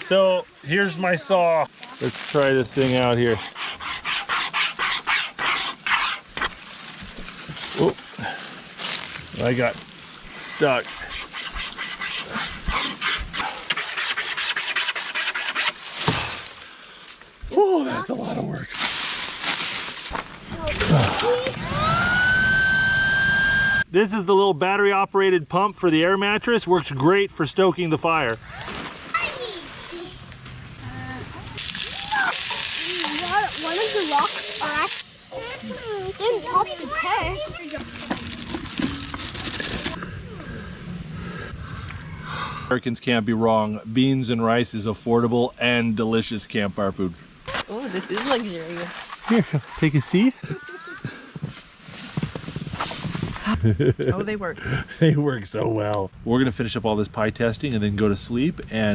So here's my saw. Let's try this thing out here. Oh, I got stuck. Oh, that's a lot of work. This is the little battery operated pump for the air mattress. Works great for stoking the fire. One of the rocks are actually didn't pop the tank. Americans can't be wrong. Beans and rice is affordable and delicious campfire food. Oh, this is luxurious. Here, take a seat. Oh, they work. They work so well. We're gonna finish up all this pie testing and then go to sleep, and